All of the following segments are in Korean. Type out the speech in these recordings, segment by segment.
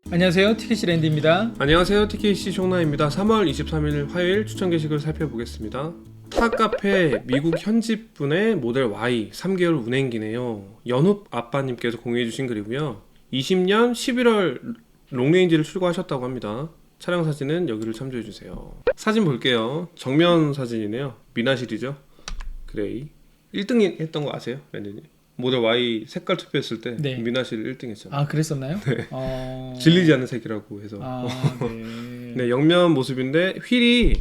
안녕하세요, 티켓시 랜드입니다. 안녕하세요, TKC 숑나입니다. 3월 23일 화요일 추천 게시글 살펴보겠습니다. 타 카페 미국 현지 분의 모델 Y 3개월 운행기네요. 연욱 아빠님께서 공유해주신 글이고요. 20년 11월 롱레인지를 출고하셨다고 합니다. 차량 사진은 여기를 참조해주세요. 사진 볼게요. 정면 사진이네요. 미나실이죠. 그레이 1등 했던 거 아세요, 랜드님? 모델 Y 색깔 투표했을 때 네. 미나실 1등 했잖아요. 아, 그랬었나요? 네. 질리지 않는 색이라고 해서. 네. 네, 옆면 모습인데 휠이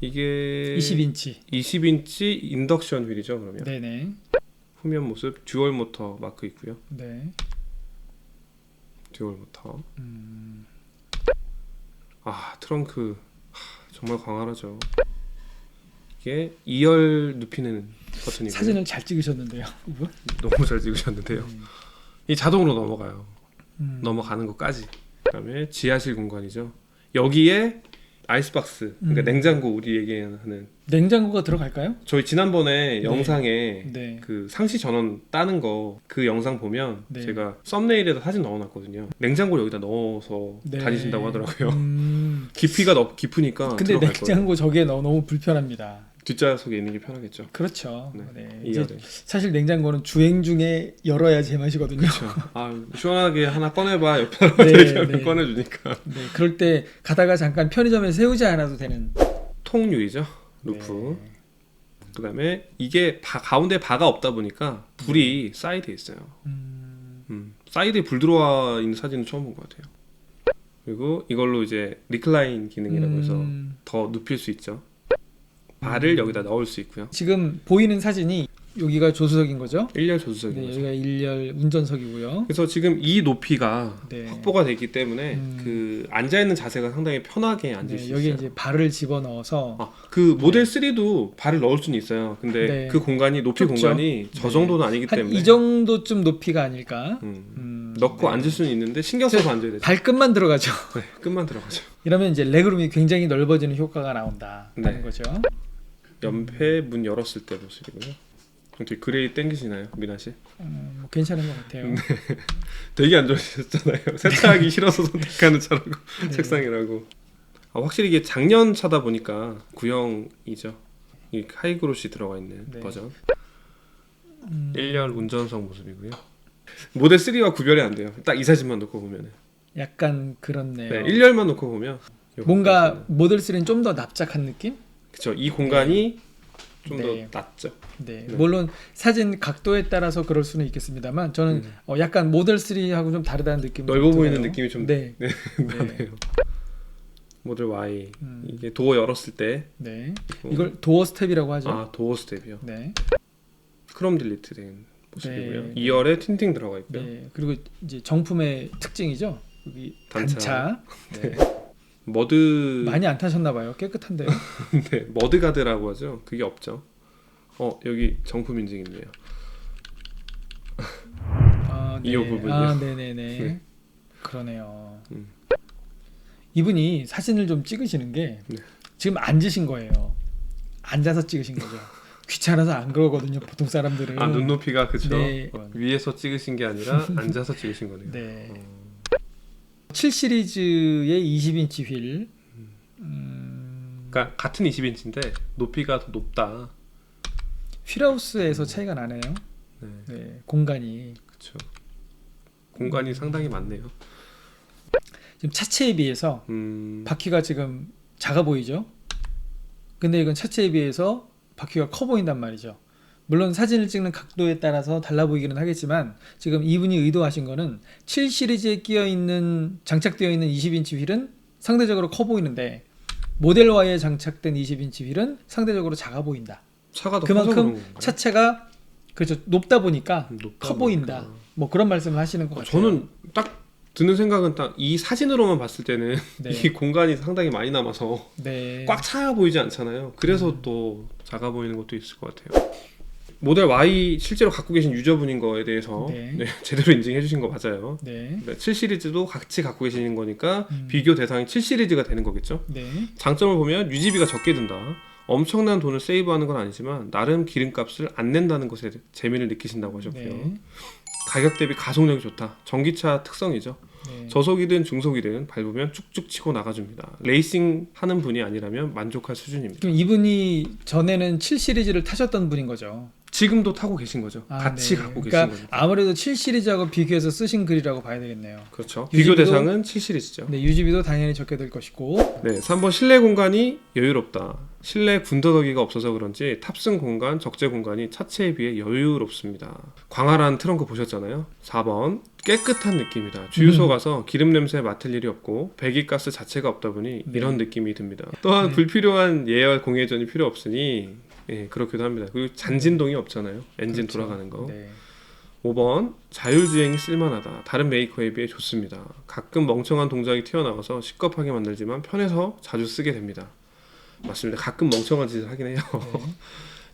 이게 20인치. 20인치 인덕션 휠이죠, 그러면. 네네. 후면 모습 듀얼 모터 마크 있고요. 네. 듀얼 모터. 아, 트렁크 정말 광활하죠. 이게 2열 눕히는 버튼이고요. 사진을 잘 찍으셨는데요, 이분. 너무 잘 찍으셨는데요. 이 자동으로 넘어가요. 넘어가는 것까지. 그다음에 지하실 공간이죠. 여기에 아이스박스, 그러니까 냉장고 우리 얘기하는. 냉장고가 들어갈까요? 저희 지난번에 네. 영상에 네. 그 상시 전원 따는 거 그 영상 보면 네. 제가 썸네일에다 사진 넣어놨거든요. 냉장고를 여기다 넣어서 네. 다니신다고 하더라고요. 깊이가 너무 깊으니까 근데 들어갈 거예요. 냉장고 저기에 너무 불편합니다. 뒷좌석에 있는 게 편하겠죠. 그렇죠. 네. 네. 이 이제 아래. 사실 냉장고는 주행 중에 열어야 제맛이거든요. 그렇죠. 아, 시원하게 하나 꺼내봐. 옆에 네, 이렇게 하면 네. 꺼내주니까. 네, 그럴 때 가다가 잠깐 편의점에 세우지 않아도 되는 통유리죠. 루프. 네. 그다음에 이게 가운데 바가 없다 보니까 불이 사이드에 있어요. 사이드에 불 들어와 있는 사진은 처음 본 것 같아요. 그리고 이걸로 이제 리클라인 기능이라고 해서 더 눕힐 수 있죠. 발을 여기다 넣을 수 있고요. 지금 보이는 사진이 여기가 조수석인 거죠? 1열 조수석인 네, 거죠. 여기가 1열 운전석이고요. 그래서 지금 이 높이가 네. 확보가 되기 때문에 그 앉아 있는 자세가 상당히 편하게 앉을 네, 수 여기 있어요. 이제 발을 집어 넣어서 아, 그 모델 3도 발을 넣을 수는 있어요. 근데 네. 그 공간이 높이 좁죠. 공간이 저 네. 정도는 아니기 한 때문에 이 정도쯤 높이가 아닐까? 넣고 네. 앉을 수는 있는데 신경 써서 앉아야 되죠. 발끝만 들어가죠. 네, 끝만 들어가죠. 이러면 이제 레그룸이 굉장히 넓어지는 효과가 나온다는 네. 거죠. 연패 문 열었을 때 모습이고요. 되게 그레이 땡기시나요, 미나 씨? 뭐 괜찮은 것 같아요. 되게 안 좋아하셨잖아요. 세차하기 싫어서 선택하는 차라고 네. 책상이라고. 아, 확실히 이게 작년 차다 보니까 구형이죠. 이 하이그로시 들어가 있는 네. 버전. 1열 운전석 모습이고요. 모델 3와 구별이 안 돼요. 딱 이 사진만 놓고 보면은. 약간 그렇네요. 네, 1열만 놓고 보면 뭔가 모델 3는 좀 더 납작한 느낌? 그렇죠. 이 공간이 좀 더 네. 낮죠. 네. 네. 물론 사진 각도에 따라서 그럴 수는 있겠습니다만 저는 약간 모델 3하고 좀 다르다는 느낌이 넓어 좀 보이는 드네요. 느낌이 좀 네. 네. 네. 나네요. 모델 Y 이게 도어 열었을 때 네. 이걸 도어 스텝이라고 하죠. 아, 도어 스텝이요. 네. 크롬 딜리트 된 모습이고요. 네. 2열에 틴팅 들어가 있고요. 네. 그리고 이제 정품의 특징이죠. 여기 단차. 단차. 네. 머드 많이 안 타셨나 봐요. 깨끗한데요. 네, 머드 가드라고 하죠. 그게 없죠. 여기 정품 인증 있네요. 아, 네. 이 부분이요. 아, 네네네. 네. 그러네요. 이분이 사진을 좀 찍으시는 게 네. 지금 앉으신 거예요. 앉아서 찍으신 거죠. 귀찮아서 안 그러거든요. 보통 사람들은. 아, 눈높이가 그쵸. 네. 위에서 찍으신 게 아니라 앉아서 찍으신 거네요. 네. 7 시리즈의 20인치 휠. 그러니까 같은 20인치인데 높이가 더 높다. 휠하우스에서 차이가 나네요. 네, 네. 공간이 그렇죠. 공간이 상당히 많네요. 지금 차체에 비해서 바퀴가 지금 작아 보이죠? 근데 이건 차체에 비해서 바퀴가 커 보인단 말이죠. 물론 사진을 찍는 각도에 따라서 달라 보이기는 하겠지만 지금 이분이 의도하신 거는 7 시리즈에 장착되어 있는 20인치 휠은 상대적으로 커 보이는데 모델 Y에 장착된 20인치 휠은 상대적으로 작아 보인다. 차가 더 커서 그런 그만큼 건가요? 차체가 그렇죠. 높다 보니까 높다 커 보인다. 보니까. 뭐 그런 말씀을 하시는 것 같아요. 저는 딱 드는 생각은 딱 이 사진으로만 봤을 때는 네. 이 공간이 상당히 많이 남아서 네. 꽉 차 보이지 않잖아요. 그래서 또 작아 보이는 것도 있을 것 같아요. 모델 Y 실제로 갖고 계신 유저분인 거에 대해서 네. 네, 제대로 인증해 주신 거 맞아요. 네. 7 시리즈도 같이 갖고 계시는 거니까 비교 대상이 7 시리즈가 되는 거겠죠. 네. 장점을 보면 유지비가 적게 든다. 엄청난 돈을 세이브하는 건 아니지만 나름 기름값을 안 낸다는 것에 재미를 느끼신다고 하셨고요. 네. 가격 대비 가속력이 좋다. 전기차 특성이죠. 네. 저속이든 중속이든 밟으면 쭉쭉 치고 나가줍니다. 레이싱 하는 분이 아니라면 만족할 수준입니다. 그럼 이분이 전에는 7 시리즈를 타셨던 분인 거죠. 지금도 타고 계신 거죠. 같이 네. 갖고 계신 그러니까 거죠. 아무래도 7 시리즈하고 비교해서 쓰신 글이라고 봐야 되겠네요. 그렇죠. 유지비도- 비교 대상은 7 시리즈죠. 네, 유지비도 당연히 적게 들 것이고. 네, 3번 실내 공간이 여유롭다. 실내 군더더기가 없어서 그런지 탑승 공간, 적재 공간이 차체에 비해 여유롭습니다. 광활한 트렁크 보셨잖아요. 4번 깨끗한 느낌이다. 주유소 가서 기름 냄새 맡을 일이 없고 배기가스 자체가 없다 보니 네. 이런 느낌이 듭니다. 또한 네. 불필요한 예열 공회전이 필요 없으니 예, 그렇기도 합니다. 그리고 잔진동이 없잖아요. 엔진 그렇죠. 돌아가는 거. 네. 5번 자율주행이 쓸만하다. 다른 메이커에 비해 좋습니다. 가끔 멍청한 동작이 튀어나와서 시겁하게 만들지만 편해서 자주 쓰게 됩니다. 맞습니다. 가끔 멍청한 짓을 하긴 해요.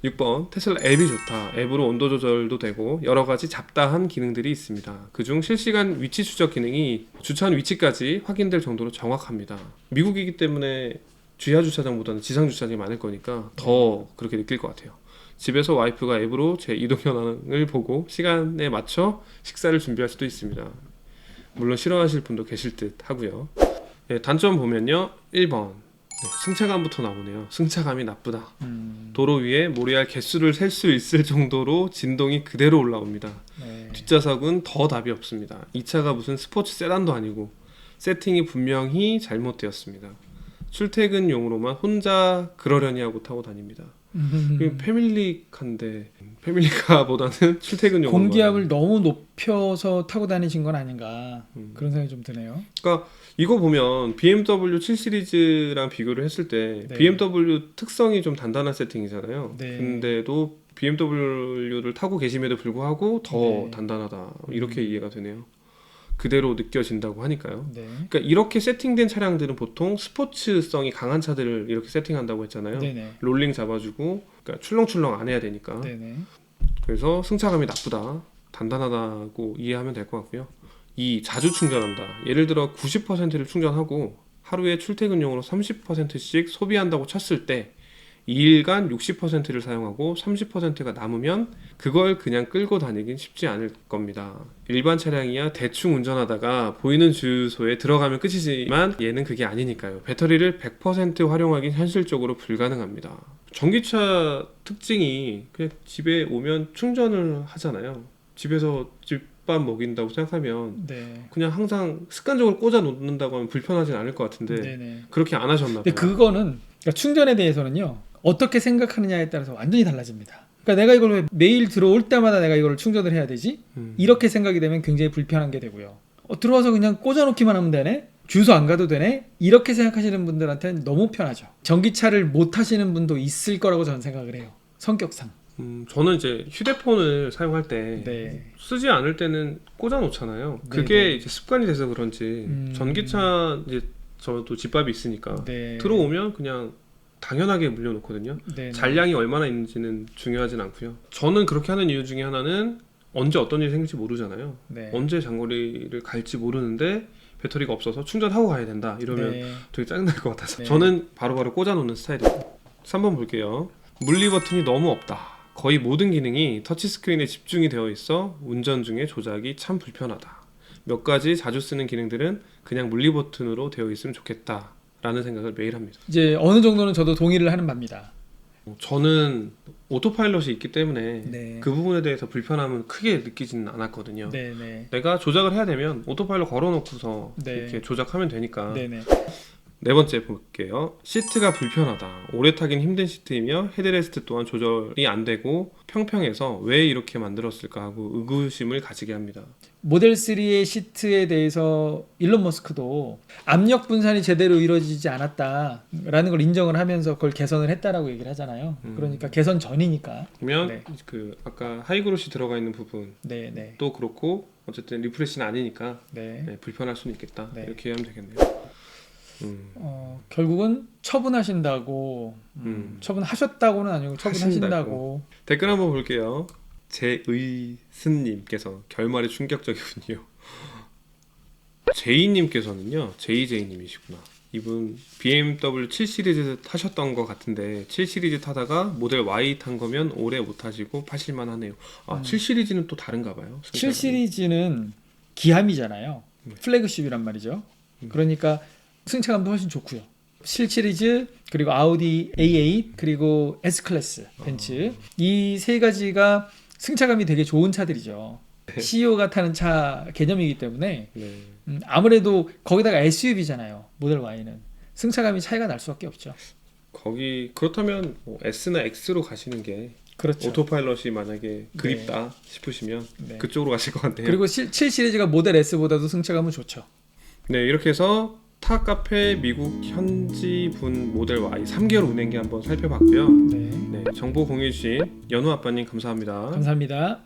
네. 6번 테슬라 앱이 좋다. 앱으로 온도 조절도 되고 여러 가지 잡다한 기능들이 있습니다. 그중 실시간 위치 추적 기능이 주차한 위치까지 확인될 정도로 정확합니다. 미국이기 때문에 지하 주차장보다는 지상 주차장이 많을 거니까 더 그렇게 느낄 것 같아요. 집에서 와이프가 앱으로 제 이동 현황을 보고 시간에 맞춰 식사를 준비할 수도 있습니다. 물론 싫어하실 분도 계실 듯 하고요. 네, 단점 보면요. 1번 네, 승차감부터 나오네요. 승차감이 나쁘다. 도로 위에 모래알 개수를 셀 수 있을 정도로 진동이 그대로 올라옵니다. 네. 뒷좌석은 더 답이 없습니다. 이 차가 무슨 스포츠 세단도 아니고 세팅이 분명히 잘못되었습니다. 출퇴근용으로만 혼자 그러려니 하고 타고 다닙니다. 패밀리카인데 패밀리카보다는 출퇴근용으로 공기압을 너무 높여서 타고 다니신 건 아닌가 그런 생각이 좀 드네요. 그러니까 이거 보면 BMW 7 시리즈랑 비교를 했을 때 네. BMW 특성이 좀 단단한 세팅이잖아요. 네. 근데도 BMW를 타고 계심에도 불구하고 더 네. 단단하다 이렇게 이해가 되네요. 그대로 느껴진다고 하니까요. 네. 그러니까 이렇게 세팅된 차량들은 보통 스포츠성이 강한 차들을 이렇게 세팅한다고 했잖아요. 네네. 롤링 잡아주고 그러니까 출렁출렁 안 해야 되니까. 네네. 그래서 승차감이 나쁘다, 단단하다고 이해하면 될 것 같고요. 2. 자주 충전한다. 예를 들어 90%를 충전하고 하루에 출퇴근용으로 30%씩 소비한다고 쳤을 때 2일간 60%를 사용하고 30%가 남으면 그걸 그냥 끌고 다니긴 쉽지 않을 겁니다. 일반 차량이야 대충 운전하다가 보이는 주유소에 들어가면 끝이지만 얘는 그게 아니니까요. 배터리를 100% 활용하긴 현실적으로 불가능합니다. 전기차 특징이 그냥 집에 오면 충전을 하잖아요. 집에서 집밥 먹인다고 생각하면 네. 그냥 항상 습관적으로 꽂아 놓는다고 하면 불편하진 않을 것 같은데 네네. 그렇게 안 하셨나 봐요. 근데 그거는 그러니까 충전에 대해서는요 어떻게 생각하느냐에 따라서 완전히 달라집니다. 그러니까 내가 이걸 왜 매일 들어올 때마다 내가 이걸 충전을 해야 되지? 이렇게 생각이 되면 굉장히 불편한 게 되고요. 들어와서 그냥 꽂아놓기만 하면 되네? 주소 안 가도 되네? 이렇게 생각하시는 분들한테는 너무 편하죠. 전기차를 못 타시는 분도 있을 거라고 저는 생각을 해요. 성격상. 저는 이제 휴대폰을 사용할 때 네. 쓰지 않을 때는 꽂아 놓잖아요. 그게 네네. 이제 습관이 돼서 그런지 전기차 이제 저도 집밥이 있으니까 네. 들어오면 그냥 당연하게 물려놓거든요. 네. 잔량이 얼마나 있는지는 중요하진 않고요. 저는 그렇게 하는 이유 중에 하나는 언제 어떤 일이 생길지 모르잖아요. 네. 언제 장거리를 갈지 모르는데 배터리가 없어서 충전하고 가야 된다 이러면 네. 되게 짜증날 것 같아서 네. 저는 바로바로 꽂아놓는 스타일이에요. 3번 볼게요. 물리 버튼이 너무 없다. 거의 모든 기능이 터치스크린에 집중이 되어 있어 운전 중에 조작이 참 불편하다. 몇 가지 자주 쓰는 기능들은 그냥 물리 버튼으로 되어 있으면 좋겠다 라는 생각을 매일 합니다. 이제 어느 정도는 저도 동의를 하는 바입니다. 저는 오토파일럿이 있기 때문에 네. 그 부분에 대해서 불편함은 크게 느끼지는 않았거든요. 네네. 내가 조작을 해야 되면 오토파일럿 걸어놓고서 네. 이렇게 조작하면 되니까. 네네. 네 번째 볼게요. 시트가 불편하다. 오래 타긴 힘든 시트이며 헤드레스트 또한 조절이 안 되고 평평해서 왜 이렇게 만들었을까 하고 의구심을 가지게 합니다. 모델 3의 시트에 대해서 일론 머스크도 압력 분산이 제대로 이루어지지 않았다라는 걸 인정을 하면서 그걸 개선을 했다라고 얘기를 하잖아요. 그러니까 개선 전이니까. 그러면 네. 그 아까 하이그로시 들어가 있는 부분도 네네. 그렇고 어쨌든 리프레시는 아니니까 네. 네, 불편할 수는 있겠다. 네. 이렇게 하면 되겠네요. 결국은 처분하신다고 처분하셨다고는 아니고 처분하신다고. 댓글 한번 볼게요. 제의스님께서 결말이 충격적이군요. 제이님께서는요, 제이제이님이시구나. 이분 BMW 7 시리즈 타셨던 것 같은데 7 시리즈 타다가 모델 Y 탄 거면 오래 못 타시고 파실만 하네요. 7 시리즈는 또 다른가 봐요. 7 시리즈는 기함이잖아요. 플래그십이란 말이죠. 그러니까 승차감도 훨씬 좋고요. 7 시리즈 그리고 아우디 A8 그리고 S 클래스 벤츠 이 세 가지가 승차감이 되게 좋은 차들이죠. CEO가 타는 차 개념이기 때문에 네. 아무래도 거기다가 SUV잖아요. 모델 Y는 승차감이 차이가 날 수밖에 없죠. 거기 그렇다면 뭐 S나 X로 가시는 게 그렇죠. 오토파일럿이 만약에 그립다 싶으시면 네. 그쪽으로 가실 것 같네요. 그리고 7 시리즈가 모델 S보다도 승차감은 좋죠. 네, 이렇게 해서 타 카페 미국 현지분 모델 Y 3개월 운행기 한번 살펴봤고요. 네. 네, 정보 공유해 주신 연우 아빠님 감사합니다. 감사합니다.